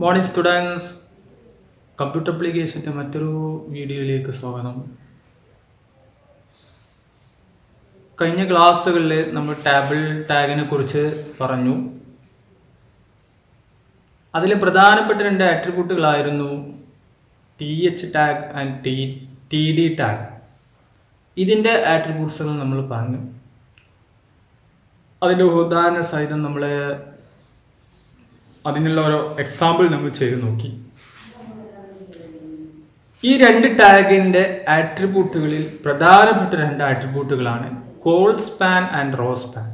Morning students, computer അപ്ലിക്കേഷൻ്റെ മറ്റൊരു വീഡിയോയിലേക്ക് സ്വാഗതം. കഴിഞ്ഞ ക്ലാസ്സുകളിൽ നമ്മൾ ടേബിൾ ടാഗിനെ കുറിച്ച് പറഞ്ഞു. അതിൽ പ്രധാനപ്പെട്ട രണ്ട് ആട്രിബ്യൂട്ടുകളായിരുന്നു TH tag and TD tag. ഇതിൻ്റെ ആട്രിബ്യൂട്ട്സുകൾ നമ്മൾ പറഞ്ഞു. അതിൻ്റെ ഉദാഹരണ സഹിതം നമ്മൾ അതിനുള്ള ഓരോ എക്സാമ്പിൾ നമ്മൾ ചെയ്ത് നോക്കി. ഈ രണ്ട് ടാഗിൻ്റെ ആട്രിബ്യൂട്ടുകളിൽ പ്രധാനപ്പെട്ട രണ്ട് ആട്രിബ്യൂട്ടുകളാണ് col span and row span.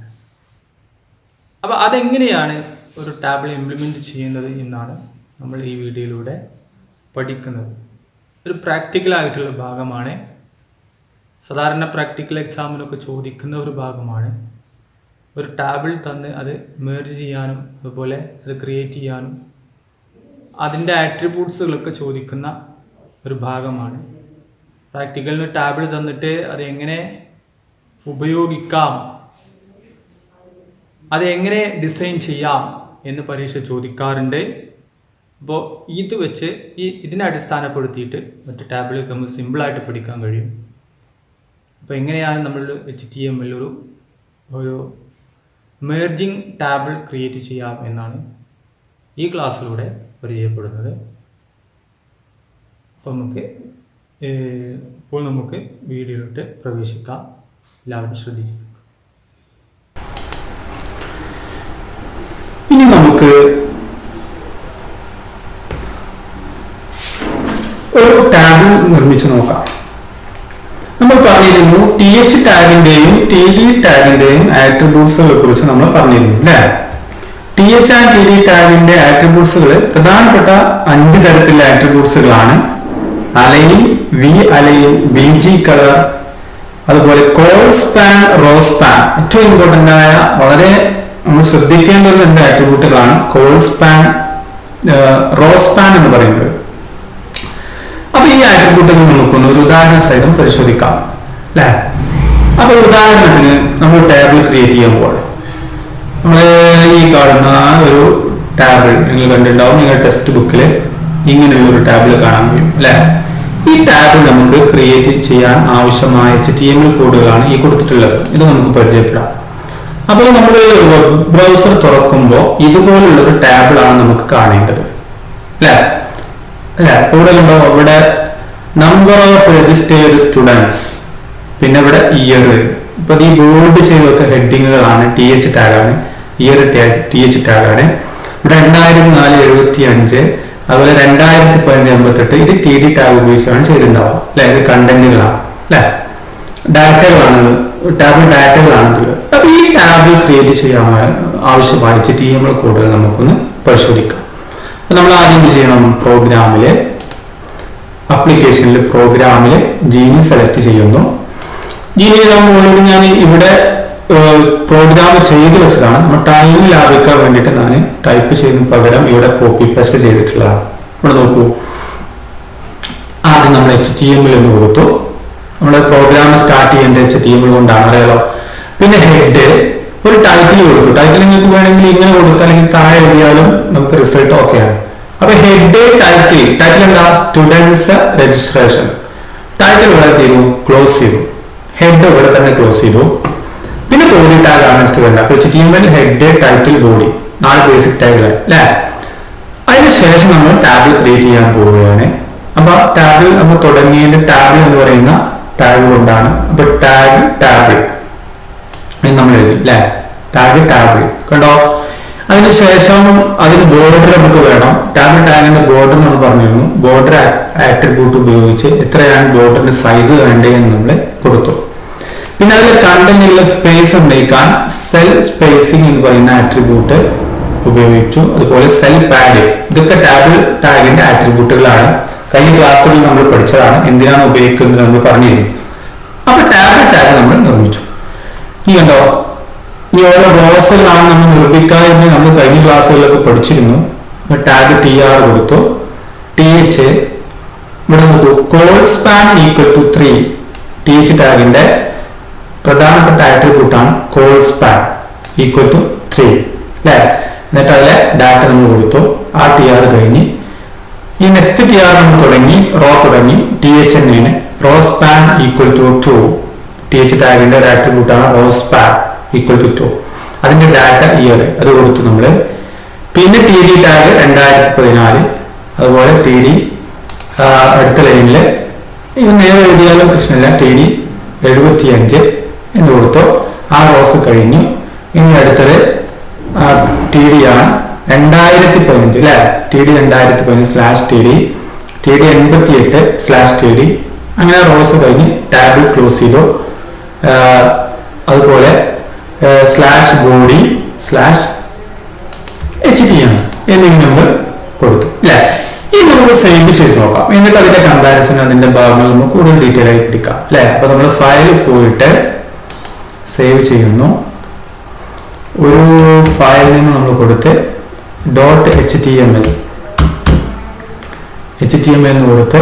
അപ്പോൾ അതെങ്ങനെയാണ് ഒരു ടാബിൾ ഇംപ്ലിമെൻറ്റ് ചെയ്യുന്നത് എന്നാണ് നമ്മൾ ഈ വീഡിയോയിലൂടെ പഠിക്കുന്നത്. ഒരു പ്രാക്ടിക്കലായിട്ടുള്ള ഭാഗമാണ്. സാധാരണ പ്രാക്ടിക്കൽ എക്സാമിനൊക്കെ ചോദിക്കുന്ന ഒരു ഭാഗമാണ്. ഒരു ടാബിൾ തന്ന് അത് മെർജ് ചെയ്യാനും അതുപോലെ അത് ക്രിയേറ്റ് ചെയ്യാനും അതിൻ്റെ ആട്രിബ്യൂട്ട്സുകളൊക്കെ ചോദിക്കുന്ന ഒരു ഭാഗമാണ്. പ്രാക്ടിക്കലിന് ടാബിൾ തന്നിട്ട് അത് എങ്ങനെ ഉപയോഗിക്കാം, അതെങ്ങനെ ഡിസൈൻ ചെയ്യാം എന്ന് പരീക്ഷ ചോദിക്കാറുണ്ട്. അപ്പോൾ ഇത് വെച്ച് ഇതിനെ അടിസ്ഥാനപ്പെടുത്തിയിട്ട് മറ്റ് ടാബിളൊക്കെ നമുക്ക് സിമ്പിളായിട്ട് പഠിക്കാൻ കഴിയും. അപ്പോൾ എങ്ങനെയാണ് നമ്മൾ HTML ഒരു മെർജിങ് ടാബിൾ ക്രിയേറ്റ് ചെയ്യാം എന്നാണ് ഈ ക്ലാസ്സിലൂടെ പരിചയപ്പെടുന്നത്. അപ്പോൾ നമുക്ക് വീഡിയോയിലോട്ട് പ്രവേശിക്കാം. എല്ലാവരും ശ്രദ്ധിക്കുക. ഇനി നമുക്ക് ഒരു ടാബിൾ നിർമ്മിച്ചു നോക്കാം. നമ്മൾ പറഞ്ഞിരുന്നു TH ടാഗിന്റെയും TD ടാഗിന്റെയും ആട്രിബ്യൂട്ട്സുകളെ കുറിച്ച് നമ്മൾ പറഞ്ഞിരുന്നു അല്ലേ. TH ആൻഡ് TD ടാഗിന്റെ ആട്രിബ്യൂട്ട്സുകൾ പ്രധാനപ്പെട്ട 5 തരത്തിലുള്ള ആട്രിബ്യൂട്ട്സുകളാണ്. Align, V align, BG colour, അതുപോലെ കോൾ സ്പാൻ, റോ സ്പാൻ. ഏറ്റവും ഇമ്പോർട്ടന്റ് ആയ വളരെ നമ്മൾ ശ്രദ്ധിക്കേണ്ട ഒരു 2 ആട്രിബ്യൂട്ടുകളാണ് കോൾ സ്പാൻ, റോ സ്പാൻ എന്ന് പറയുന്നത്. അപ്പൊ ഈ ആട്രിബ്യൂട്ടുകൾ നമുക്കൊന്ന് ഒരു ഉദാഹരണ സഹിതം പരിശോധിക്കാം അല്ലെ. അപ്പൊ ഉദാഹരണത്തിന് നമ്മൾ ടേബിൾ ക്രിയേറ്റ് ചെയ്യുമ്പോൾ നമ്മൾ ഈ കാണുന്ന ഒരു ടാബിൾ നിങ്ങൾ കണ്ടിട്ടുണ്ടാവും. നിങ്ങളുടെ ടെക്സ്റ്റ് ബുക്കിൽ ഇങ്ങനെയുള്ള ഒരു ടാബിൾ കാണാൻ കഴിയും അല്ലെ. ഈ ടാബിൾ നമുക്ക് ക്രിയേറ്റ് ചെയ്യാൻ ആവശ്യമായ HTML കോഡുകളാണ് ഈ കൊടുത്തിട്ടുള്ളത്. ഇത് നമുക്ക് പരിചയപ്പെടാം. അപ്പോൾ നമ്മൾ വെബ് ബ്രൗസർ തുറക്കുമ്പോൾ ഇതുപോലുള്ള ഒരു ടാബിളാണ് നമുക്ക് കാണേണ്ടത് അല്ലെ. ഇവിടെ കണ്ടോ, ഇവിടെ നമ്പർ ഓഫ് രജിസ്റ്റേർഡ് സ്റ്റുഡൻസ്, പിന്നെ ഇവിടെ ഇയർ. ഇപ്പൊ ഈ ബോൾഡ് ചെയ്തൊക്കെ ഹെഡിങ്ങുകളാണ് TH ടാഗാണ്, ഇയർ TH ടാഗാണ്. ഇവിടെ 2004-75, അതുപോലെ 2015-58 ഇത് TD ടാഗ് ഉപയോഗിച്ചാണ് ചെയ്തിട്ടുണ്ടാവുക അല്ലെ. ഇത് കണ്ടന്റുകളാണ് അല്ലെ, ഡാറ്റകളാണ്, ടാബിൾ ഡാറ്റകളാണ്. അപ്പൊ ഈ ടാബിൾ ക്രിയേറ്റ് ചെയ്യാൻ ആവശ്യമായ HTML കോഡുകൾ നമുക്കൊന്ന് പരിശോധിക്കാം. നമ്മൾ ആദ്യം ചെയ്യണം, പ്രോഗ്രാമില് അപ്ലിക്കേഷനിൽ പ്രോഗ്രാമില് ജീനി സെലക്ട് ചെയ്യുന്നു. ജീനി ഓൾറെഡി ഞാൻ ഇവിടെ പ്രോഗ്രാം ചെയ്ത് വെച്ചതാണ്. നമ്മൾ ടൈം ലാഭിക്കാൻ വേണ്ടിയിട്ട് ഞാൻ ടൈപ്പ് ചെയ്യുന്ന പകരം ഇവിടെ കോപ്പി പേസ്റ്റ് ചെയ്തിട്ടുള്ളതാണ്. ഇവിടെ നോക്കൂ, ആദ്യം നമ്മൾ HTML എന്ന് കൊടുത്തു. നമ്മുടെ പ്രോഗ്രാം സ്റ്റാർട്ട് ചെയ്യേണ്ട HTML കൊണ്ടാണ്, അറിയാലോ. പിന്നെ ഹെഡ്, ഒരു ടൈറ്റിൽ കൊടുത്തു. ടൈറ്റിൽ നിങ്ങൾക്ക് വേണമെങ്കിൽ ഇങ്ങനെ കൊടുക്കുക, അല്ലെങ്കിൽ താഴെ എഴുതിയാലും നമുക്ക് റിസൾട്ട് ഓക്കെയാണ്. അപ്പൊ ഹെഡ് ടൈറ്റിൽ എന്താ, സ്റ്റുഡൻസ് രജിസ്ട്രേഷൻ. ടൈറ്റിൽ ഇവിടെ ചെയ്തു, ക്ലോസ് ചെയ്തു. ഹെഡ് ഇവിടെ തന്നെ ക്ലോസ് ചെയ്തു. പിന്നെ ബോഡി ടാഗ് ആണ് നെക്സ്റ്റ് വേണ്ട. അപ്പൊ HTML head, title, body, 4 basic ടാഗുകൾ അല്ലെ. അതിനുശേഷം നമ്മൾ ടാബിൾ ക്രിയേറ്റ് ചെയ്യാൻ പോവുകയാണ്. അപ്പൊ ടാബിൾ നമ്മൾ തുടങ്ങിയതിന്റെ ടാബിൾ എന്ന് പറയുന്ന ടാഗ് കൊണ്ടാണ്. അപ്പൊ ടാബിൾ നമ്മൾ എഴുതി അല്ലെ, ടാബിൾ കണ്ടോ. അതിനുശേഷം അതിന് ബോർഡർ നമുക്ക് വേണം. ടാഗിന്റെ ബോർഡർ നമ്മൾ പറഞ്ഞിരുന്നു. ബോർഡർ ആട്രിബ്യൂട്ട് ഉപയോഗിച്ച് എത്രയാണ് ബോർഡറിന്റെ സൈസ് വേണ്ടതെന്ന് നമ്മൾ കൊടുത്തു. പിന്നെ അതിൽ കണ്ടന്റുള്ള സ്പേസ് ഉണ്ടാക്കാൻ സെൽ സ്പേസിംഗ് എന്ന് പറയുന്ന ആട്രിബ്യൂട്ട് ഉപയോഗിച്ചു. അതുപോലെ സെൽ പാഡിംഗ്, ഇതൊക്കെ ടാഗിന്റെ ആട്രിബ്യൂട്ടുകളാണ്. കഴിഞ്ഞ ക്ലാസ്സുകളിൽ നമ്മൾ പഠിച്ചതാണ്, എന്തിനാണ് ഉപയോഗിക്കുന്നത് നമ്മൾ പറഞ്ഞിരുന്നു. അപ്പൊ ടാഗ് നമ്മൾ നിർമ്മിച്ചു. ഈ കണ്ടോ, ഈ ഓരോ റോസുകളാണ് നമ്മൾ നിർമ്മിക്കുക എന്ന് നമ്മൾ കഴിഞ്ഞ ക്ലാസ്സുകളിലൊക്കെ പഠിച്ചിരുന്നു. ടാഗ് TR കൊടുത്തു. TH ഇവിടെ നോക്കൂ, col span equal to 3. TH ടാഗിന്റെ പ്രധാനപ്പെട്ട ആട്രിബ്യൂട്ടാണ് കോൾ സ്പാൻ ഈക്വൽ ടു 3 അല്ലെ. എന്നിട്ട് അതിലെ ഡാറ്റ നമ്മൾ കൊടുത്തു. ആ ടി ആർ കഴിഞ്ഞ് ഈ നെക്സ്റ്റ് ടി ആർ നമ്മൾ തുടങ്ങി, റോ തുടങ്ങി, ടി എച്ച് തന്നെയാണ്. Row span equal to 2. T H ടാഗിന്റെ ഒരു ആട്രിബ്യൂട്ട് ആണ് റോ സ്പാൻ ഈക്വൽ ടു 2. അതിന്റെ ഡാറ്റ ഇയർ അത് കൊടുത്തു നമ്മള്. പിന്നെ ടി ഡി ടാഗ് 2014, അതുപോലെ ടി ഡി അടുത്ത ലൈനില് ഇവ നേരെ എഴുതിയാലും പ്രശ്നമില്ല, ടി ഡി 75 എന്ന് കൊടുത്തു. ആ റോസ് കഴിഞ്ഞു. ഇനി അടുത്തത് ടി ഡി ആണ് 2015 അല്ലെ, T D 2015/TD, T D 88/TD. അങ്ങനെ റോസ് കഴിഞ്ഞ് ടാബിൾ ക്ലോസ് ചെയ്തു. അതുപോലെ /body/HTML എന്നിങ്ങനെ നമ്മൾ കൊടുത്തു അല്ലെ. ഇനി നമുക്ക് സേവ് ചെയ്ത് നോക്കാം. എന്നിട്ട് അതിന്റെ കമ്പാരിസൺ, അതിന്റെ ഭാഗങ്ങൾ നമുക്ക് കൂടുതൽ ഡീറ്റെയിൽ ആയി പിടിക്കാം അല്ലെ. അപ്പൊ നമ്മൾ ഫയലിൽ പോയിട്ട് സേവ് ചെയ്യുന്നു. ഒരു ഫയൽ നിന്ന് നമ്മൾ കൊടുത്ത് .html എന്ന് കൊടുത്ത്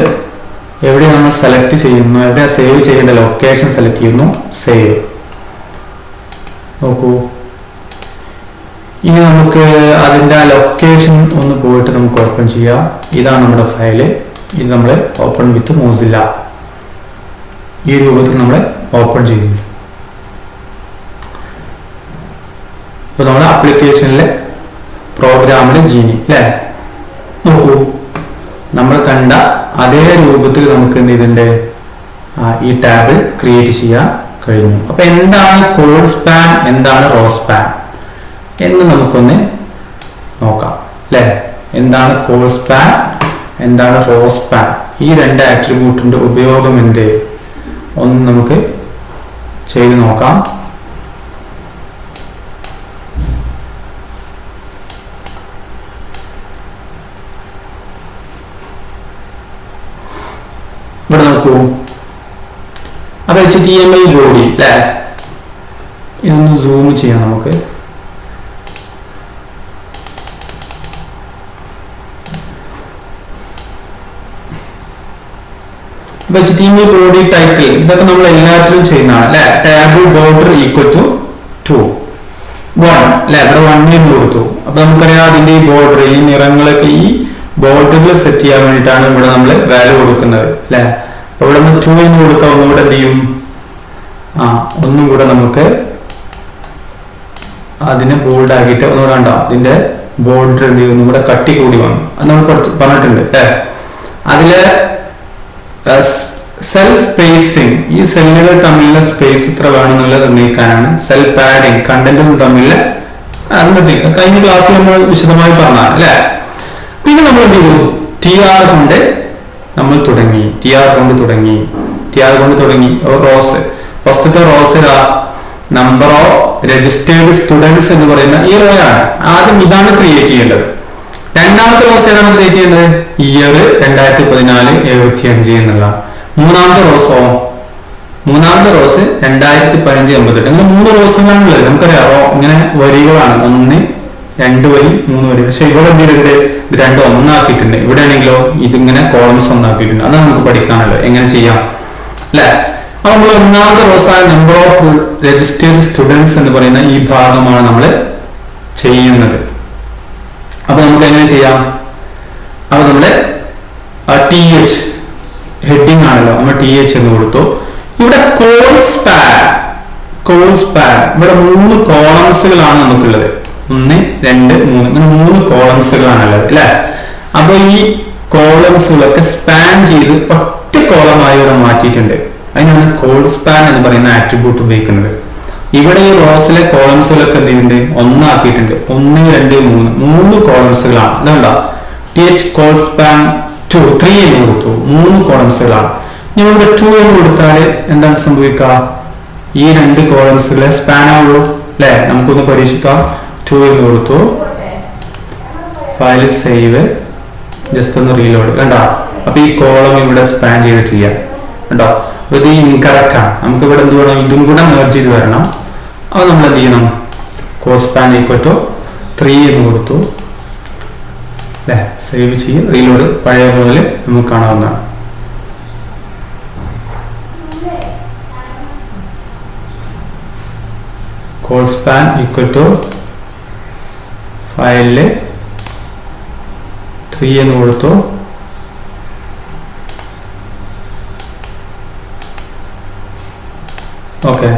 എവിടെ നമ്മൾ സെലക്ട് ചെയ്യുന്നു, എവിടെ സേവ് ചെയ്യേണ്ട ലൊക്കേഷൻ സെലക്ട് ചെയ്യുന്നു, സേവ്. നോക്കൂ, ഇനി നമുക്ക് അതിന്റെ ആ ലൊക്കേഷൻ ഒന്ന് പോയിട്ട് നമുക്ക് ഓപ്പൺ ചെയ്യാം. ഇതാണ് നമ്മുടെ ഫയല്. ഇത് നമ്മൾ ഓപ്പൺ വിത്ത് മോസില്ല ഈ രൂപത്തിൽ നമ്മൾ ഓപ്പൺ ചെയ്യുന്നു. ഇപ്പൊ നമ്മുടെ ആപ്ലിക്കേഷനിലെ പ്രോഗ്രാമിലെ ജീനി അല്ലെ. നോക്കൂ, നമ്മൾ കണ്ട അതേ രൂപത്തിൽ നമുക്ക് എന്ത് ചെയ്തിട്ടുണ്ട്, ഈ ടാബിൾ ക്രിയേറ്റ് ചെയ്യാൻ കഴിഞ്ഞു. അപ്പൊ എന്താണ് കോഡ് സ്പാൻ, എന്താണ് റോ സ്പാൻ എന്ന് നമുക്കൊന്ന് നോക്കാം അല്ലെ. എന്താണ് കോഡ് സ്പാൻ, എന്താണ് റോ സ്പാൻ, ഈ രണ്ട് ആട്രിബ്യൂട്ടിന്റെ ഉപയോഗം എന്ത് ഒന്ന് നമുക്ക് ചെയ്ത് നോക്കാം. ഇവിടെ നോക്കൂ, അത് HTML ബോഡി അല്ലെ. ഇതൊന്ന് സൂം ചെയ്യാം നമുക്ക്. HTML ബോഡി ടൈറ്റിൽ ഇതൊക്കെ നമ്മൾ എല്ലാത്തിലും ചെയ്യുന്നതാണ് അല്ലെ. ടാബിൾ ബോർഡർ ഈക്വൽ ടു 1 അല്ലെ. ഇവിടെ 1 കൊടുത്തു. അപ്പൊ നമുക്കറിയാം അതിന്റെ ഈ ബോർഡർ, ഈ നിറങ്ങളൊക്കെ ഈ ബോർഡറിൽ സെറ്റ് ചെയ്യാൻ വേണ്ടിയിട്ടാണ് ഇവിടെ നമ്മൾ വാല്യൂ കൊടുക്കുന്നത് അല്ലെ. അപ്പൊ ഇവിടെ നമ്മൾ 2 എന്ന് കൊടുത്താൽ ഒന്നുകൂടെ എന്ത് ചെയ്യും, ഒന്നും കൂടെ നമുക്ക് അതിനെ ബോൾഡ് ആക്കിയിട്ട് ഒന്നുകൂടെ കണ്ടോ, അതിന്റെ ബോർഡർ എന്ത് ചെയ്യും, ഒന്നും കൂടെ കട്ടി കൂടി വന്നു. അത് നമ്മൾ പറഞ്ഞിട്ടുണ്ട് അല്ലെ. അതില് സെൽ സ്പേസിങ്, ഈ സെല്ലുകൾ തമ്മിലുള്ള സ്പേസ് ഇത്ര വേണമെന്നുള്ളത് നിർണ്ണയിക്കാനാണ്. സെൽ പാഡിങ്, കണ്ടന്റും തമ്മിലുള്ള നിർണ്ണയിക്കുക. കഴിഞ്ഞ ക്ലാസ്സിൽ നമ്മൾ വിശദമായി പറഞ്ഞതാണ് അല്ലെ. പിന്നെ നമ്മൾ എന്ത് ചെയ്തു, ടി ആർ കൊണ്ട് തുടങ്ങി. റോസ്, ഫസ്റ്റത്തെ rose number of registered students എന്ന് പറയുന്ന ഈ റോ ആണ്. ആദ്യം ഇതാണ് ക്രിയേറ്റ് ചെയ്യേണ്ടത്. രണ്ടാമത്തെ റോസ് ഏതാണ് ക്രിയേറ്റ് ചെയ്യേണ്ടത്, ഇയർ 2014 75 എന്നുള്ള. മൂന്നാമത്തെ റോസ് 2015 88. അങ്ങനെ 3 റോസുകളാണുള്ളത്. നമുക്കറിയാം ഇങ്ങനെ വരികളാണ്, 1 2 വരി 3 വരി. പക്ഷെ ഇവിടെ എന്തെങ്കിലും ഇത് രണ്ടും ഒന്നാക്കിയിട്ടുണ്ട്. ഇവിടെ ആണെങ്കിലോ ഇതിങ്ങനെ കോളംസ് ഒന്നാക്കിയിട്ടുണ്ട്. അത് നമുക്ക് പഠിക്കാനല്ലോ എങ്ങനെ ചെയ്യാം അല്ലെ. അപ്പൊ നമ്മൾ ഒന്നാമത്തെ റോസായ നമ്പർ ഓഫ് രജിസ്റ്റേർഡ് സ്റ്റുഡൻസ് എന്ന് പറയുന്ന ഈ ഭാഗമാണ് നമ്മൾ ചെയ്യുന്നത്. അപ്പൊ നമുക്ക് എങ്ങനെ ചെയ്യാം, അപ്പൊ നമ്മള് TH ഹെഡിങ് ആണല്ലോ, നമ്മൾ TH എന്ന് കൊടുത്തു. ഇവിടെ കോഡ് സ്പാൻ ഇവിടെ 3 കോളംസുകളാണ് നമുക്കുള്ളത്. 1 2 3 ഇങ്ങനെ 3 കോളംസുകളാണുള്ളത് അല്ലെ. അപ്പൊ ഈ കോളംസുകളൊക്കെ സ്പാൻ ചെയ്ത് ഒറ്റ കോളമായി ഇവിടെ മാറ്റിയിട്ടുണ്ട്. അതിനാണ് കോഡ് സ്പാൻ എന്ന് പറയുന്ന ആട്രിബ്യൂട്ട് ഉപയോഗിക്കുന്നത്. ഇവിടെ ഈ റോസിലെ കോളംസുകളൊക്കെ എന്ത് ചെയ്തിട്ടുണ്ട്, ഒന്നാക്കിയിട്ടുണ്ട്. 1 2 3 കോളംസുകളാണ്. ഇതുണ്ടോ, TH കോഡ് സ്പാൻ 3 എന്ന് കൊടുത്തു. 3 കോളംസുകളാണ്. ഇനി ഇവിടെ 2 എന്ന് കൊടുത്താൽ എന്താണ് സംഭവിക്കുക, ഈ 2 കോളംസുകളെ സ്പാൻ ആവുള്ളൂ അല്ലെ. നമുക്കൊന്ന് പരീക്ഷിക്കാം. 2 എന്ന് കൊടുത്തു, ഫയൽ സേവ്, ജസ്റ്റ് ഒന്ന് റീലോഡ്. കണ്ടോ, അപ്പൊ ഈ കോളം ഇവിടെ സ്പാൻ ചെയ്തിട്ടില്ല കണ്ടോ. അപ്പൊ ഇത് ഇൻകറക്റ്റ് ആണ്. നമുക്ക് ഇവിടെ എന്ത് വേണം, ഇതും കൂടെ മെർജ് ചെയ്ത് വരണം. അപ്പൊ നമ്മൾ എന്ത് ചെയ്യണം, കോഡ് സ്പാൻ ഈക്വൽ ടു 3 എന്ന് കൊടുത്തു അല്ലെ. സേവ് ചെയ്യും, റീലോഡ്. പഴയ പോലെ നമുക്ക് കാണാവുന്നതാണ്. കോഡ് സ്പാൻ ഈക്വൽ ടു ഫയലില് 3 എന്ന് കൊടുത്തു. Okay,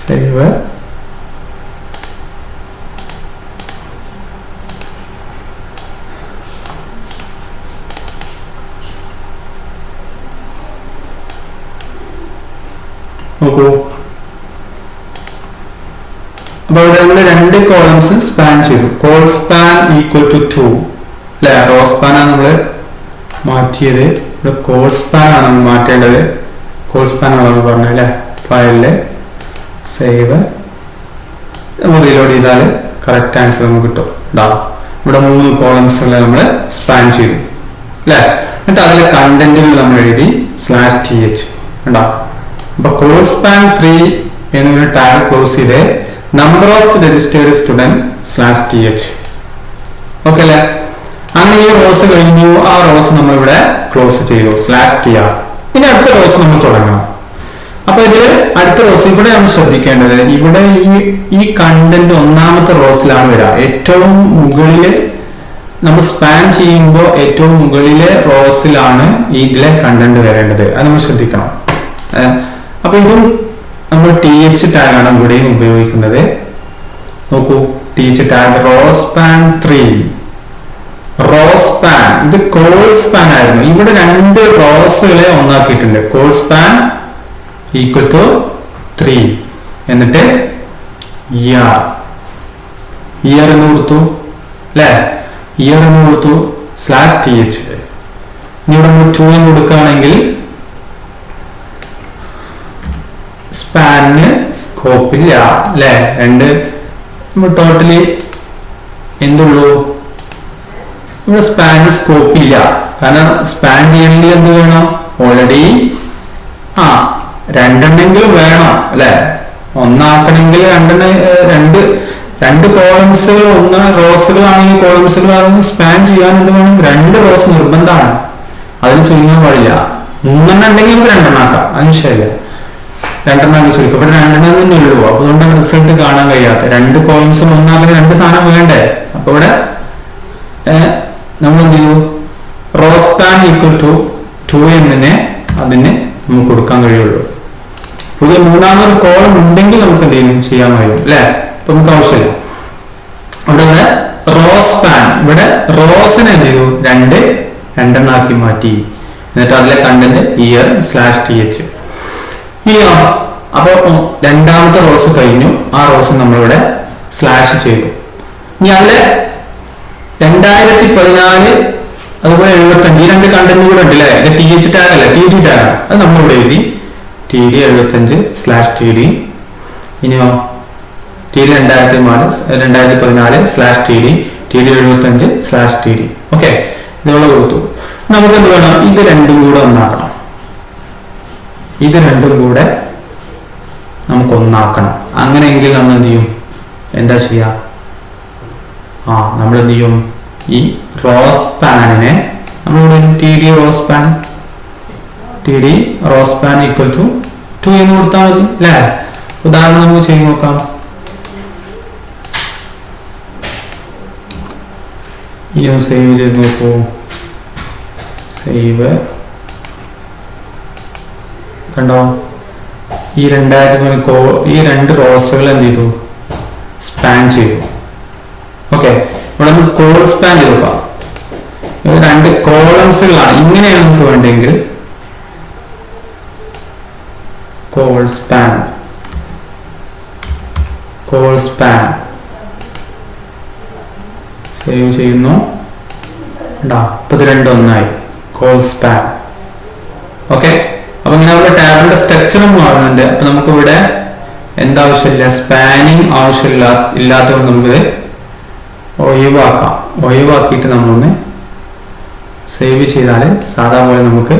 save. നോക്കൂ, അപ്പൊ ഇവിടെ നമ്മൾ 2 കോളംസ് സ്പാൻ ചെയ്തു. കോൾ സ്പാൻ ഈക്വൽ ടു 2 അല്ലെ? റോ സ്പാൻ ആണ് നമ്മൾ മാറ്റിയത്. ഇവിടെ കോൾ സ്പാൻ ആണ് നമ്മൾ മാറ്റേണ്ടത്. കോൾ സ്പാൻ ആണ് നമ്മൾ പറഞ്ഞത് അല്ലെ? ഫയലില് സേവ്. നമ്മൾ റീലോഡ് ചെയ്താൽ കറക്റ്റ് ആൻസർ നമുക്ക് കിട്ടും. ഇവിടെ 3 കോളംസുകൾ നമ്മൾ സ്പാൻ ചെയ്തു അല്ലെ? എന്നിട്ട് അതിലെ കണ്ടന്റുകൾ നമ്മൾ എഴുതി /th ഉണ്ടാ. അപ്പൊ കോൾ സ്പാൻ 3 എന്നൊരു ടാഗ് ക്ലോസ് ചെയ്ത് number of registered student /th. Okay അല്ലെ? അങ്ങനെ ഈ റോസ് കഴിഞ്ഞു. ആ റോസ് നമ്മൾ ഇവിടെ ക്ലോസ് ചെയ്തു /tr. ഇനി അടുത്ത റോസ് നമ്മൾ തുടങ്ങണം. അപ്പൊ ഇതിൽ അടുത്ത റോസ് ഇവിടെ നമ്മൾ ശ്രദ്ധിക്കേണ്ടത്, ഇവിടെ ഈ കണ്ടന്റ് 1ാമത്തെ റോസിലാണ് വരിക. ഏറ്റവും മുകളില് നമ്മൾ സ്പാൻ ചെയ്യുമ്പോൾ ഏറ്റവും മുകളിലെ റോസിലാണ് ഇതിലെ കണ്ടന്റ് വരേണ്ടത്. അത് നമ്മൾ ശ്രദ്ധിക്കണം. അപ്പൊ ഇതും നമ്മൾ th ടാഗ് ആണ് ഇവിടെയും ഉപയോഗിക്കുന്നത്. നോക്കൂ, th tag row span 3, row span. ഇത് കോൾ സ്പാൻ ആയിരുന്നു. ഇവിടെ 2 റോസുകളെ ഒന്നാക്കിയിട്ടുണ്ട്. കോൾ സ്പാൻ ഈക്വൽ ടു 3 എന്നിട്ട് ഇയർ എന്ന് കൊടുത്തു അല്ലെ? ഇയർ എന്ന് കൊടുത്തു /th. ഇനി ഇവിടെ നമ്മൾ 2 എന്ന് കൊടുക്കുകയാണെങ്കിൽ സ്പാനിന് സ്കോപ്പില്ല അല്ലെ? 2 ടോട്ടലി എന്തുള്ളൂ? ഇവിടെ സ്പാനിന് സ്കോപ്പില്ല. കാരണം സ്പാൻ ചെയ്യണമെങ്കിൽ എന്ത് വേണം? ഓൾറെഡി 2 വേണം അല്ലെ? ഒന്നാക്കണമെങ്കിൽ 2 കോളംസുകൾ, 1 റോസുകളാണെങ്കിൽ കോളംസുകളാണെങ്കിൽ സ്പാൻ ചെയ്യാൻ എന്ത് വേണം? 2 റോസ് നിർബന്ധമാണ്. അതിന് ചുരുങ്ങാൻ പാടില്ല. 3 ഉണ്ടെങ്കിൽ 2 ആക്കാം. അതിന് ശരിയല്ല. 2 ചുരുക്കം. ഇവിടെ 2 തന്നെ ഉള്ളൂ. അപ്പൊ അതുകൊണ്ടാണ് റിസൾട്ട് കാണാൻ കഴിയാത്ത. 2 കോളംസും ഒന്നാക്കുന്ന 2 സാധനം വേണ്ടേ? അപ്പൊ ഇവിടെ നമ്മൾ എന്ത് ചെയ്തു? റോ സ്പാൻ ഈക്വൽ ടു 2 എന്നതിനെ അതിന് നമുക്ക് കൊടുക്കാൻ കഴിയുള്ളൂ. പുതിയ 3ാമതൊരു കോളം ഉണ്ടെങ്കിൽ നമുക്ക് എന്തെങ്കിലും ചെയ്യാൻ കഴിയും അല്ലെ? അപ്പൊ നമുക്ക് ആവശ്യമില്ല. ഇവിടെ റോ സ്പാൻ, ഇവിടെ റോസിനെ എന്ത് ചെയ്തു? 2 ആക്കി മാറ്റി. എന്നിട്ട് അതിലെ കണ്ടന്റ് ഇയർ /th. ഇനിയോ, അപ്പൊ 2ാമത്തെ റോസ് കഴിഞ്ഞു. ആ റോസ് നമ്മളിവിടെ സ്ലാഷ് ചെയ്തു. ഇനി അതിലെ 2014 അതുപോലെ 75 ഈ 2 കണ്ടന്റ് കൂടെ ഉണ്ട് അല്ലെ? th ടാഗ് അല്ല, td ടാഗ്. അത് നമ്മളിവിടെ എഴുതി td 75 /td. ഇനിയോ td 2014 /td, td 75 /td. Okay, ഇതുപോലെ കൊടുത്തു. നമുക്ക് എന്ത് വേണം? ഇത് 2 കൂടെ ഒന്നാക്കണം. ഇത് 2 കൂടെ നമുക്ക് ഒന്നാക്കണം. അങ്ങനെയെങ്കിൽ നമ്മൾ എന്ത് ചെയ്യും? എന്താ ചെയ്യാ? നമ്മൾ എന്ത് ചെയ്യും? ഈ റോ സ്പാനിനെ നമ്മളിവിടെ td row span equal to 2 എന്ന് കൊടുത്താൽ മതി അല്ലെ? ഉദാഹരണം നമുക്ക് ചെയ്ത് നോക്കാം. ഇനി സേവ് ചെയ്ത് നോക്കൂ. സേവ്. കണ്ടോ? ഈ 2 റോസുകൾ എന്ത് ചെയ്തു? സ്പാൻ ചെയ്തു. ഓക്കെ, ഇവിടെ നമുക്ക് കോൾ സ്പാൻ ചെയ്ത് നോക്കാം. 2 കോളംസുകളാണ്. ഇങ്ങനെയാണ് നമുക്ക് വേണ്ടെങ്കിൽ കോൾ സ്പാൻ സേവ് ചെയ്യുന്നു. ഇപ്പൊ ഇത് 2 ഒന്നായി. Call span. ഓക്കെ, അപ്പൊ ഇങ്ങനെ നമ്മുടെ ടാബിന്റെ സ്ട്രക്ചറും മാറുന്നുണ്ട്. അപ്പൊ നമുക്ക് ഇവിടെ എന്താവശ്യമില്ല? സ്പാനിങ് ഇല്ലാത്തതുകൊണ്ട് നമുക്കിത് ഒഴിവാക്കാം. ഒഴിവാക്കിയിട്ട് നമ്മളൊന്ന് സേവ് ചെയ്താൽ സാധാ പോലെ നമുക്ക്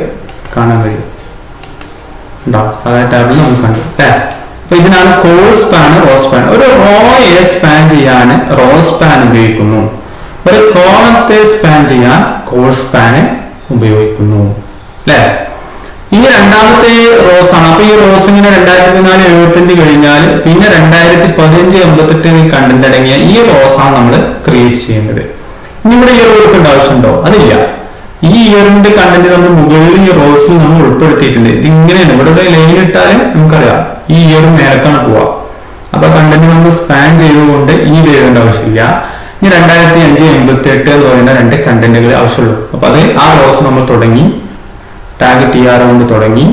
കാണാൻ കഴിയും. സാധാ ടാബിൽ നമുക്ക് കണ്ടു അല്ലേ? അപ്പൊ ഇതിനാണ് കോൾ സ്പാൻ, റോ സ്പാൻ. ഒരു റോയെ സ്പാൻ ചെയ്യാൻ റോ സ്പാൻ ഉപയോഗിക്കുന്നു. ഒരു കോളത്തെ സ്പാൻ ചെയ്യാൻ കോൾ സ്പാൻ ഉപയോഗിക്കുന്നു അല്ലെ? ഇനി രണ്ടാമത്തെ റോസ് ആണ്. അപ്പൊ ഈ റോസ് ഇങ്ങനെ 2014-75 കഴിഞ്ഞാൽ പിന്നെ 2015-88 കണ്ടന്റ് അടങ്ങിയ ഈ റോസ് ആണ് നമ്മൾ ക്രിയേറ്റ് ചെയ്യേണ്ടത്. ഇനി ഇവിടെ ഇയർ കൊടുക്കേണ്ട ആവശ്യമുണ്ടോ? അതില്ല. ഈ ഇയറിന്റെ കണ്ടന്റ് നമ്മൾ മുകളിൽ ഈ റോസിൽ നമ്മൾ ഉൾപ്പെടുത്തിയിട്ടുണ്ട്. ഇത് ഇങ്ങനെയാണ്, ഇവിടെ ലൈൻ ഇട്ടാൽ നമുക്കറിയാം ഈ ഇയർ മേലക്കാണ് പോവാ. അപ്പൊ കണ്ടന്റ് നമ്മൾ സ്പാൻ ചെയ്തുകൊണ്ട് ഇനി ഇത് എഴുതേണ്ട ആവശ്യമില്ല. ഇനി 2005-88 എന്ന് പറയുന്ന 2 കണ്ടന്റുകൾ ആവശ്യമുള്ളൂ. അപ്പൊ അത് ആ റോസ് നമ്മൾ തുടങ്ങി ടാഗ് TR കൊണ്ട് തുടങ്ങി.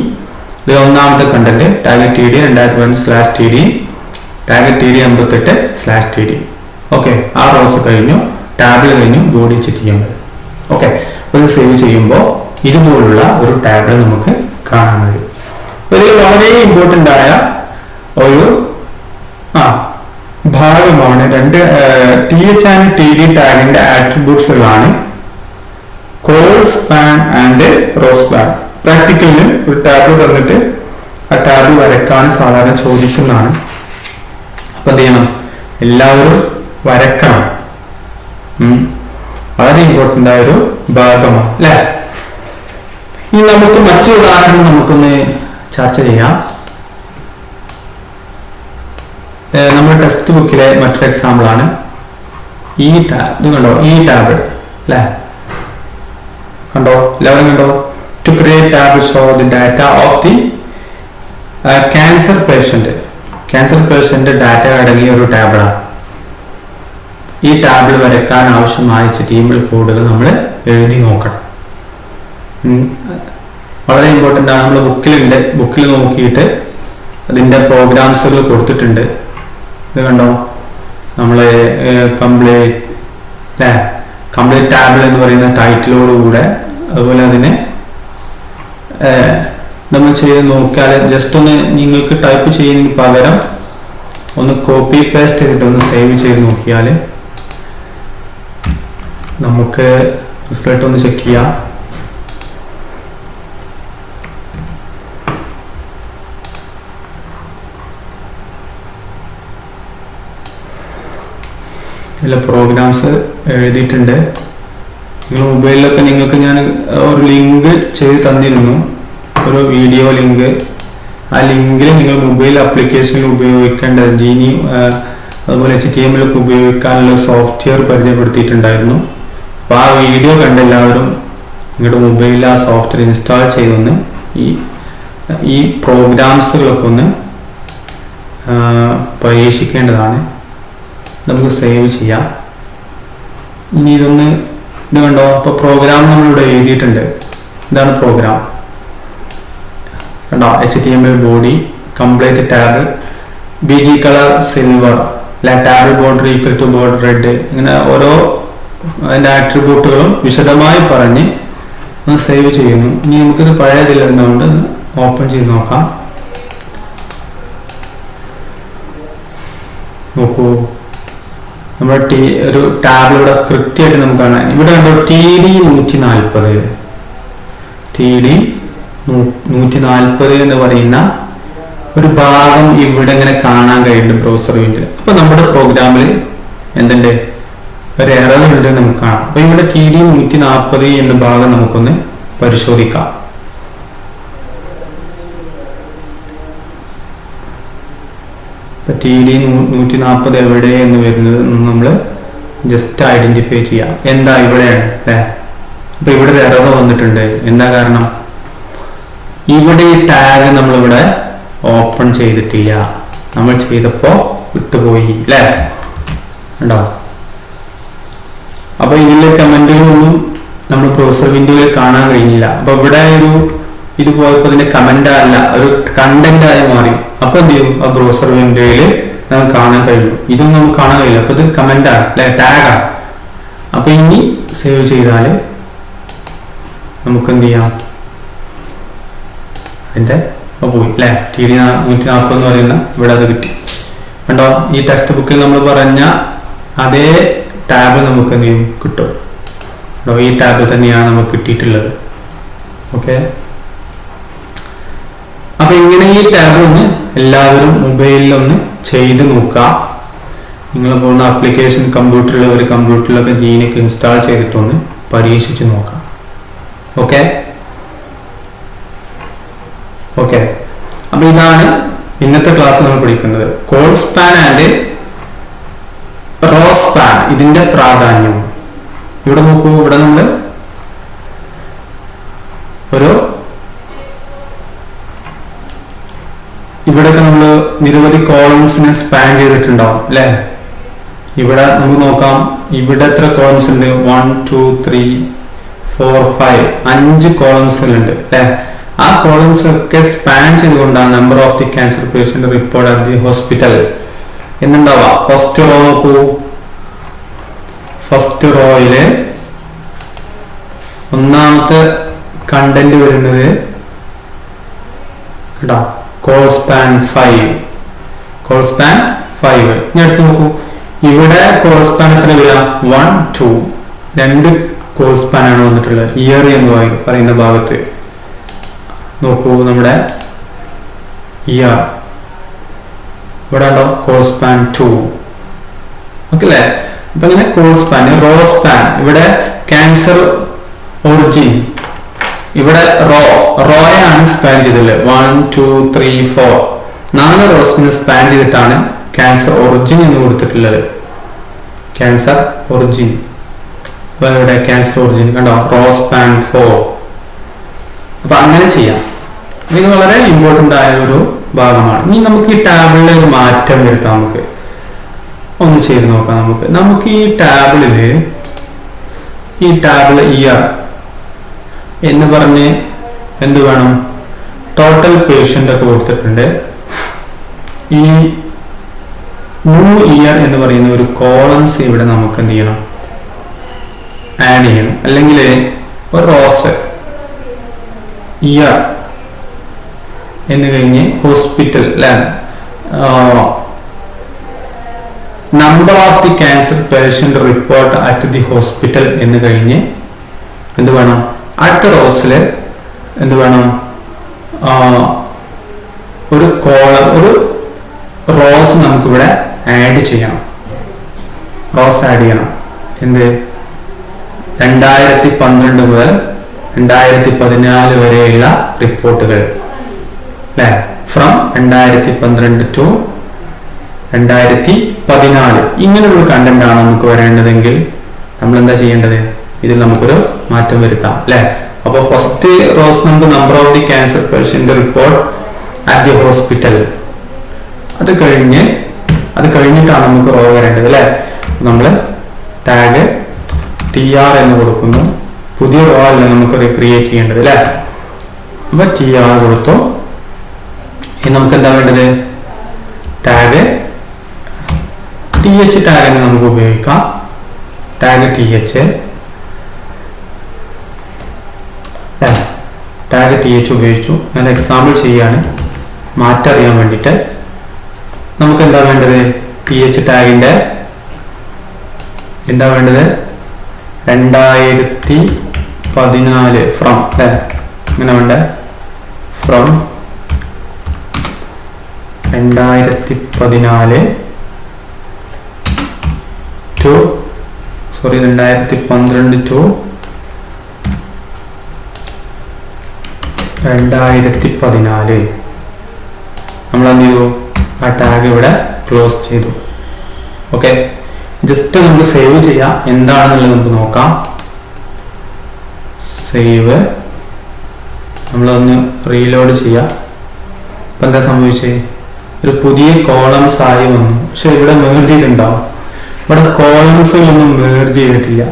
ഇത് ഒന്നാമത്തെ content tag TD 2005/TD tag TD 58/TD. Okay, ആ റോസ് കഴിഞ്ഞു, ടാബിൽ കഴിഞ്ഞു, ബോഡി ചെക്ക് ചെയ്യുന്നത്. ഓക്കെ, ഇത് സേവ് ചെയ്യുമ്പോൾ ഇതുപോലുള്ള ഒരു ടാബിൾ നമുക്ക് കാണാൻ കഴിയും. ഇതിൽ വളരെ ഇമ്പോർട്ടൻ്റ് ആയ ഒരു ഭാഗമാണ് TH ആൻഡ് TD ടാഗിന്റെ ആട്രിബ്യൂട്ട്സുകളാണ് col span and row span. പ്രാക്ടിക്കലിന് ഒരു ടാബിൾ തന്നിട്ട് ആ ടാബിൾ വരക്കാൻ സാധാരണ ചോദിക്കുന്നതാണ്. അപ്പൊ എന്ത് ചെയ്യണം? എല്ലാവരും വരക്കണം. വളരെ ഇമ്പോർട്ടൻ്റ് ആയ ഒരു ഭാഗമാണ് അല്ലെ. ഇനി നമുക്ക് മറ്റൊരു ഉദാഹരണം നമുക്കൊന്ന് ചർച്ച ചെയ്യാം. നമ്മുടെ ടെക്സ്റ്റ് ബുക്കിലെ മറ്റൊരു എക്സാമ്പിൾ ആണ് ഈ ടാബ്. ഇത് കണ്ടോ, ഈ ടാബ് അല്ലെ, കണ്ടോ, എല്ലാവരും കണ്ടോ? To create tab show the data of the cancer patient data അടങ്ങിയ ഒരു ടാബിളാണ്. ഈ ടാബിൾ വരയ്ക്കാൻ ആവശ്യമായ HTML കോഡുകൾ നമ്മൾ എഴുതി നോക്കണം. വളരെ ഇമ്പോർട്ടൻ്റ് ആണ്. നമ്മൾ ബുക്കിൽ നോക്കിയിട്ട് അതിൻ്റെ പ്രോഗ്രാംസുകൾ കൊടുത്തിട്ടുണ്ട്. ഇത് കണ്ടോ, നമ്മൾ കംപ്ലീറ്റ് ടാബിൾ എന്ന് പറയുന്ന ടൈറ്റിലോടുകൂടെ അതുപോലെ അതിനെ നമ്മൾ ചെയ്ത് നോക്കിയാൽ ജസ്റ്റ് ഒന്ന് നിങ്ങൾക്ക് ടൈപ്പ് ചെയ്യുന്നതിന് പകരം ഒന്ന് കോപ്പി പേസ്റ്റ് ചെയ്തിട്ട് ഒന്ന് സേവ് ചെയ്ത് നോക്കിയാൽ നമുക്ക് റിസൾട്ട് ഒന്ന് ചെക്ക് ചെയ്യാം. ഇതിൽ പ്രോഗ്രാംസ് എഴുതിയിട്ടുണ്ട്. നിങ്ങൾ മൊബൈലിലൊക്കെ നിങ്ങൾക്ക് ഞാൻ ഒരു ലിങ്ക് ചെയ്ത് തന്നിരുന്നു, ഒരു വീഡിയോ ലിങ്ക്. ആ ലിങ്കിൽ നിങ്ങൾ മൊബൈൽ ആപ്ലിക്കേഷനിൽ ഉപയോഗിക്കേണ്ട ജീനി അതുപോലെ HTML ഒക്കെ ഉപയോഗിക്കാനുള്ള സോഫ്റ്റ്വെയർ പരിചയപ്പെടുത്തിയിട്ടുണ്ടായിരുന്നു. അപ്പോൾ ആ വീഡിയോ കണ്ട് എല്ലാവരും നിങ്ങളുടെ മൊബൈലിൽ ആ സോഫ്റ്റ്വെയർ ഇൻസ്റ്റാൾ ചെയ്തൊന്ന് ഈ പ്രോഗ്രാംസുകളൊക്കെ ഒന്ന് പരീക്ഷിക്കേണ്ടതാണ്. നമുക്ക് സേവ് ചെയ്യാം. ഇനി ഇത് കണ്ടോ, അപ്പോൾ പ്രോഗ്രാം നമ്മളിവിടെ എഴുതിയിട്ടുണ്ട്. ഇതാണ് പ്രോഗ്രാം കണ്ടോ. HTML body, complete tab, BG colour silver, tab border equal to border red, ഇങ്ങനെ ഓരോ അതിൻ്റെ ആട്രിബ്യൂട്ടുകളും വിശദമായി പറഞ്ഞ് ഒന്ന് സേവ് ചെയ്യുന്നു. ഇനി നമുക്കിത് പഴയതില്ലെന്നുകൊണ്ട് ഓപ്പൺ ചെയ്ത് നോക്കാം. നോക്കൂ, നമ്മുടെ ഒരു ടാബിലൂടെ കൃത്യമായിട്ട് നമുക്ക് കാണാം. ഇവിടെ കണ്ടോ TD 140 എന്ന് പറയുന്ന ഒരു ഭാഗം ഇവിടെ ഇങ്ങനെ കാണാൻ കഴിയുന്നുണ്ട് ബ്രൗസർ വിൻഡോയിൽ. അപ്പൊ നമ്മുടെ പ്രോഗ്രാമിൽ എന്തുണ്ട്, ഒരു എറർ ഉണ്ട് നമുക്ക് കാണാം. അപ്പൊ ഇവിടെ TD 140 എന്ന ഭാഗം നമുക്കൊന്ന് പരിശോധിക്കാം. TD 140 എവിടെ എന്ന് വരുന്നത് നമ്മൾ ജസ്റ്റ് ഐഡന്റിഫൈ ചെയ്യാം. എന്താ ഇവിടെയാണ് അല്ലേ. അപ്പൊ ഇവിടെ ഒരു എറർ വന്നിട്ടുണ്ട്. എന്താ കാരണം? ഇവിടെ ഈ ടാഗ് നമ്മളിവിടെ ഓപ്പൺ ചെയ്തിട്ടില്ല. നമ്മൾ ചെയ്തപ്പോ വിട്ടുപോയി അല്ലേ, ഉണ്ടോ? അപ്പൊ ഇതിലെ കമന്റുകളൊന്നും നമ്മൾ ബ്രൗസർ വിൻഡോയിൽ കാണാൻ കഴിഞ്ഞില്ല. അപ്പൊ ഇവിടെ ഇത് പോയപ്പോ ഇതിന്റെ കമന്റ് അല്ല, ഒരു കണ്ടന്റ് ആയി മാറി. അപ്പൊ എന്ത് ചെയ്യും, ആ ബ്രൗസർ വിൻഡോയിൽ നമുക്ക് കാണാൻ കഴിയും. ഇതൊന്നും നമുക്ക് കാണാൻ കഴിയില്ല. അപ്പൊ ഇത് കമന്റ് ആണ് അല്ലെ, ടാഗാണ്. അപ്പൊ ഇനി സേവ് ചെയ്താല് നമുക്ക് എന്ത് ചെയ്യാം, അതിന്റെ പോയി അല്ലെ. TD 140 എന്ന് പറയുന്ന ഇവിടെ അത് കിട്ടി. കണ്ടോ, ഈ ടെക്സ്റ്റ് ബുക്കിൽ നമ്മൾ പറഞ്ഞ അതേ ടാബ് നമുക്ക് എന്ത് ചെയ്യും, കിട്ടും. ഈ ടാബിൽ തന്നെയാണ് നമുക്ക് കിട്ടിയിട്ടുള്ളത്. ഓക്കെ, അപ്പൊ ഇങ്ങനെ ഈ ടാബ് ഒന്ന് എല്ലാവരും മൊബൈലിൽ ഒന്ന് ചെയ്ത് നോക്കുക. നിങ്ങൾ പോകുന്ന ആപ്ലിക്കേഷൻ കമ്പ്യൂട്ടറിലൊക്കെ ജീനൊക്കെ ഇൻസ്റ്റാൾ ചെയ്തിട്ടൊന്ന് പരീക്ഷിച്ച് നോക്കാം. ഓക്കെ. ഓക്കെ, അപ്പൊ ഇതാണ് ഇന്നത്തെ ക്ലാസ് നമ്മൾ പഠിക്കുന്നത്. Col span and row span, ഇതിന്റെ പ്രാധാന്യം. ഇവിടെ നോക്കൂ, ഇവിടെ നമ്മൾ ഇവിടെയൊക്കെ നമ്മൾ നിരവധി കോളംസിനെ സ്പാൻ ചെയ്തിട്ടുണ്ടാവും അല്ലെ. ഇവിടെ നമുക്ക് നോക്കാം, ഇവിടെ എത്ര കോളംസ് ഉണ്ട്? 1 2 3 4 5 5 കോളംസുകളുണ്ട് അല്ലെ. ആ കോളംസ് ഒക്കെ സ്പാൻ ചെയ്തുകൊണ്ടാണ് number of the cancer patient report at the hospital എന്നുണ്ടാവാം. ഫസ്റ്റ് റോ നോക്കൂ, ഫസ്റ്റ് റോയില് ഒന്നാമത്തെ കണ്ടന്റ് വരുന്നത് കേട്ടോ, കോൾ സ്പാൻ 5. Call span 5. ഇനി അടുത്ത് നോക്കൂ, ഇവിടെ കോൾ സ്പാൻ എത്ര വരിക? 1 2 2 കോൾ സ്പാൻ ആണ് വന്നിട്ടുള്ളത്. ഇയർ എന്ന് പറയുന്ന ഭാഗത്ത് നോക്കൂ, നമ്മുടെ ഇയർ ഇവിടെ ഉണ്ടോ? Call span 2. ഓക്കെ അല്ലേ? അപ്പൊ ഇങ്ങനെ കോൾ സ്പാൻ. റോ സ്പാൻ, ഇവിടെ ക്യാൻസർ ഒറിജിൻ, ഇവിടെ റോയാണ് സ്പാൻ ചെയ്തിട്ടുള്ളത്. 1 2 3 4 4 റോസിന് സ്പാൻ ചെയ്തിട്ടാണ് ക്യാൻസർ ഒറിജിൻ എന്ന് കൊടുത്തിട്ടുള്ളത്. ക്യാൻസർ ഒറിജിൻ, ഇവിടെ ക്യാൻസർ ഒറിജിൻ കണ്ടോ, റോ സ്പാൻ 4. അപ്പൊ അങ്ങനെ ചെയ്യാം. ഇത് വളരെ ഇമ്പോർട്ടന്റ് ആയ ഒരു ഭാഗമാണ്. ഇനി നമുക്ക് ഈ ടാബിളിൽ ഒരു മാറ്റം വരുത്താം. നമുക്ക് ഒന്ന് ചെയ്ത് നോക്കാം. നമുക്ക് ഈ ടാബിള് ഇയർ എന്ന് പറഞ്ഞ് എന്ത് വേണം? ടോട്ടൽ പേഷ്യന്റ് ഒക്കെ കൊടുത്തിട്ടുണ്ട്. ഈ ന്യൂ ഇയർ എന്ന് പറയുന്ന ഒരു കോളംസ് ഇവിടെ നമുക്ക് എന്ത് ചെയ്യണം? ആഡ് ചെയ്യണം. അല്ലെങ്കിൽ ഒരു റോസ് ഇയർ എന്ന് കഴിഞ്ഞ് hospital number of the cancer patient report at the hospital എന്ന് കഴിഞ്ഞ് എന്ത് വേണം? അടുത്ത റോസില് എന്ത് വേണം? ഒരു കോളം, ഒരു റോസ് നമുക്കിവിടെ ആഡ് ചെയ്യണം. റോസ് ആഡ് ചെയ്യണം. എന്ത്? 2012 മുതൽ 2014 വരെയുള്ള റിപ്പോർട്ടുകൾ അല്ലെ. ഫ്രം 2012 ടു 2014 ഇങ്ങനെയുള്ള കണ്ടന്റ് ആണ് നമുക്ക് വരേണ്ടതെങ്കിൽ നമ്മൾ എന്താ ചെയ്യേണ്ടത്? ഇതിൽ നമുക്കൊരു മാറ്റം വരുത്താം അല്ലെ. അപ്പൊ ഫസ്റ്റ് റോസ് നമുക്ക് number of the cancer patient report at the hospital. അത് കഴിഞ്ഞിട്ടാണ് നമുക്ക് റോ വരേണ്ടത് അല്ലെ. നമ്മള് ടാഗ് TR എന്ന് കൊടുക്കുന്നു. പുതിയ റോ അല്ല നമുക്ക് ക്രിയേറ്റ് ചെയ്യേണ്ടത് അല്ലെ. അപ്പൊ TR കൊടുത്തു. ഇനി നമുക്ക് എന്താ വേണ്ടത്? ടാഗ് TH ടാഗിനെ നമുക്ക് ഉപയോഗിക്കാം. ടാഗ് TH ഉപയോഗിച്ചു. ഞാൻ എക്സാമ്പിൾ ചെയ്യാണ് മാറ്റം അറിയാൻ വേണ്ടിയിട്ട്. നമുക്ക് എന്താ വേണ്ടത്? TH ടാഗിന്റെ എന്താ വേണ്ടത്? 2014 ഫ്രം ഇങ്ങനെ വേണ്ട. ഫ്രം 2014 ടു 2012 ടു 2014 നമ്മൾ എന്ത് ചെയ്തു? ആ ടാഗ് ഇവിടെ ക്ലോസ് ചെയ്തു. ഓക്കെ, ജസ്റ്റ് നമുക്ക് സേവ് ചെയ്യാം. എന്താണെന്നുള്ളത് നമുക്ക് നോക്കാം. സേവ്, നമ്മളൊന്ന് റീലോഡ് ചെയ്യാം. ഇപ്പൊ എന്താ സംഭവിച്ചേ? ഒരു പുതിയ കോളംസ് ആയി വന്നു. പക്ഷെ ഇവിടെ മേർജ് ചെയ്തിട്ടുണ്ടാവും. ഇവിടെ കോളംസുകളൊന്നും മേർജ് ചെയ്തിട്ടില്ല.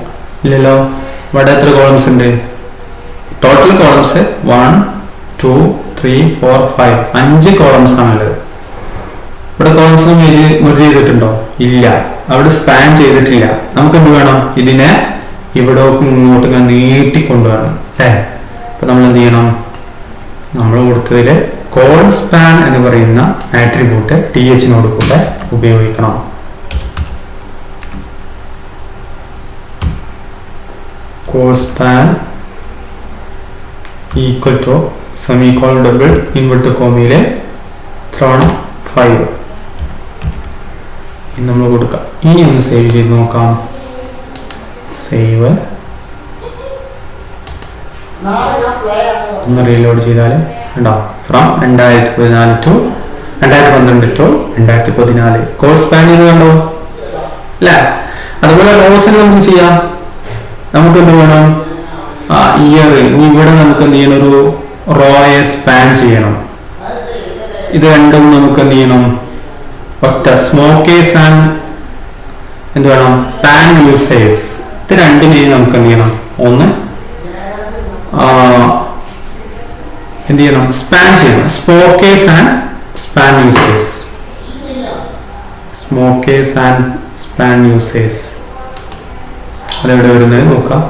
ഇല്ലല്ലോ. ഇവിടെ എത്ര കോളംസ് ഉണ്ട്? ടോട്ടൽ കോളംസ് 1 2 3 4 5 5 കോളംസ് ആണുള്ളത്. ഇവിടെ കോളംസ് മെർജ് ചെയ്തിട്ടുണ്ടോ? ഇല്ല. അവിടെ സ്പാൻ ചെയ്തിട്ടില്ല. നമുക്ക് എന്ത് വേണം? ഇതിനെ ഇവിടെ ഇങ്ങോട്ട് നീട്ടിക്കൊണ്ടുവരണം അല്ലേ. അപ്പൊ നമ്മൾ എന്ത് ചെയ്യണം? നമ്മൾ കൊടുത്തതില് കോൾ സ്പാൻ എന്ന് പറയുന്ന ആട്രിബ്യൂട്ട് TH-നോട് കൂടെ ഉപയോഗിക്കണം. Col span equal to semicolon double inverted കോമയിലെ ത്രോൺ 5 നമ്മൾ കൊടുക്കാം. ഇനി ഒന്ന് സേവ് ചെയ്ത് നോക്കാം. സേവ്, ഒന്ന് റീലോഡ് ചെയ്താൽ ഉണ്ടാവും. ഫ്രം 2014 to 2014 കോഴ്സ് സ്പാൻ ചെയ്ത് കണ്ടോ അല്ലേ? അതുപോലെ റോസിൽ നമുക്ക് ചെയ്യാം. നമുക്ക് എന്ത് വേണം? ഇയർ. ഇവിടെ നമുക്ക് എന്ത് ചെയ്യണം? ഒരു റോയെ സ്പാൻ ചെയ്യണം. ഇത് രണ്ടും നമുക്ക് എന്ത് ചെയ്യണം? ഒറ്റ സ്മോക്കേഴ്സ് ആൻഡ് എന്ത് വേണം? Pan users. ഇത് രണ്ടിനെയും നമുക്ക് എന്ത് ചെയ്യണം? ഒന്ന് എന്ത് ചെയ്യണം? സ്പാൻ ചെയ്യണം. Smokers and span users. Smokers and span users അതെവിടെ വരുന്നത് നോക്കാം.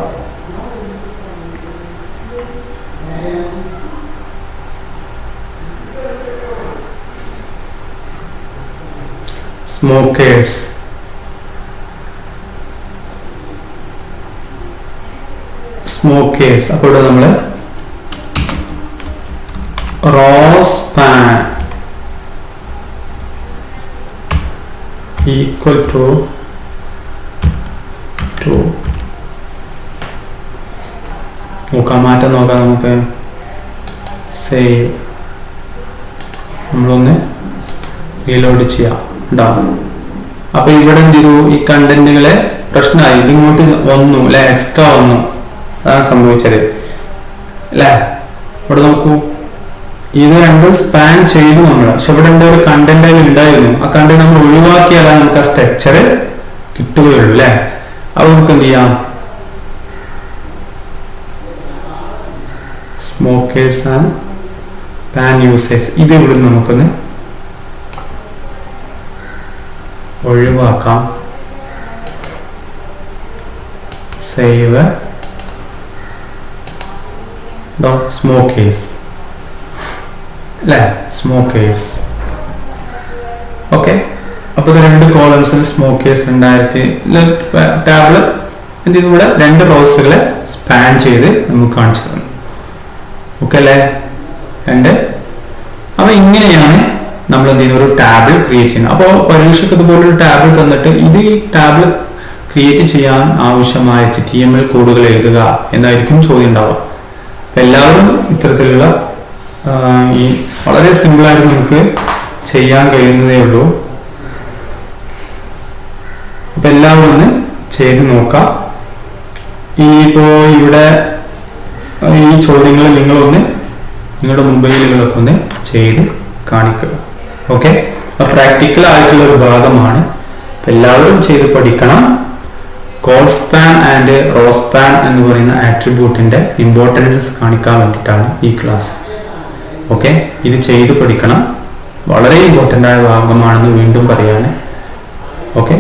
സ്മോക്കേഴ്സ് അപ്പോൾ ഇവിടെ നമ്മള് റോസ് പാൻ ഈക്വൽ ടു നോക്കാം. മാറ്റം നോക്കാം. നമുക്ക് സേവ് നമ്മളൊന്ന് റീലോഡ് ചെയ്യാം. ഉണ്ടാവും. അപ്പൊ ഇവിടെ എന്ത് ചെയ്തു? ഈ കണ്ടന്റുകളെ പ്രശ്നമായി. ഇതിങ്ങോട്ട് വന്നു അല്ലെ? എക്സ്ട്രാ വന്നു. അതാണ് സംഭവിച്ചത് അല്ലെ? ഇവിടെ നോക്കൂ, ഇത് രണ്ടും സ്പാൻ ചെയ്തു നമ്മൾ. പക്ഷെ ഇവിടെ എന്താ ഒരു കണ്ടന്റ് ഉണ്ടായിരുന്നു. ആ കണ്ടന്റ് നമ്മൾ ഒഴിവാക്കിയാലാണ് നമുക്ക് ആ സ്ട്രക്ചർ കിട്ടുകയുള്ളൂ അല്ലെ? അപ്പൊ നമുക്ക് എന്ത് ചെയ്യാം? സ്മോക്കേഴ്സ് ആൻഡ് പാൻ യൂസേഴ്സ് ഇത് ഇവിടെ നമുക്കൊന്ന് ഒഴിവാക്കാം. സേവ് സ്മോക്കേഴ്സ് അല്ലേ? സ്മോക്കേഴ്സ്. ഓക്കെ. അപ്പൊ ഇത് രണ്ട് കോളംസിൽ സ്മോക്കേഴ്സ് 2000 ടാബിള് എന്ത് ചെയ്തു? ഇവിടെ രണ്ട് റോസുകളെ സ്പാൻ ചെയ്ത് നമുക്ക് കാണിച്ചു തന്നു. ഓക്കെ അല്ലേ? അപ്പൊ ഇങ്ങനെയാണ് നമ്മൾ എന്ത് ചെയ്യുന്ന ഒരു ടാബിൾ ക്രിയേറ്റ് ചെയ്യുന്നത്. അപ്പോൾ പരീക്ഷയ്ക്ക് ഇതുപോലൊരു ടാബിൾ തന്നിട്ട് ഇത് ഈ ടാബിൾ ക്രിയേറ്റ് ചെയ്യാൻ ആവശ്യമായ HTML കോഡുകൾ എഴുതുക എന്നായിരിക്കും ചോദ്യം ഉണ്ടാവുക. അപ്പൊ എല്ലാവരും ഇത്തരത്തിലുള്ള ഈ വളരെ സിമ്പിളായിട്ട് നമുക്ക് ചെയ്യാൻ കഴിയുന്നതേ ഉള്ളൂ. അപ്പൊ എല്ലാവരും ഒന്ന് ചെയ്ത് നോക്കാം. ഇനിയിപ്പോ ഇവിടെ ഈ ചോദ്യങ്ങൾ നിങ്ങളൊന്ന് നിങ്ങളുടെ മൊബൈലുകളൊക്കെ ഒന്ന് ചെയ്ത് കാണിക്കുക. ഓക്കെ. പ്രാക്ടിക്കൽ ആയിട്ടുള്ള ഒരു ഭാഗമാണ്. എല്ലാവരും ചെയ്ത് പഠിക്കണം. Col span and row span എന്ന് പറയുന്ന ആട്രിബ്യൂട്ടിന്റെ ഇമ്പോർട്ടൻസ് കാണിക്കാൻ വേണ്ടിയിട്ടാണ് ഈ ക്ലാസ്. ഓക്കെ. ഇത് ചെയ്ത് പഠിക്കണം. വളരെ ഇമ്പോർട്ടൻ്റ് ആയ ഭാഗമാണെന്ന് വീണ്ടും പറയാണ്. ഓക്കെ.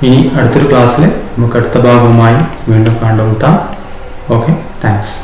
ഇനി അടുത്തൊരു ക്ലാസ്സിൽ നമുക്ക് അടുത്ത ഭാഗവുമായി വീണ്ടും കണ്ടുമുട്ടാം. ഓക്കെ. താങ്ക്സ്.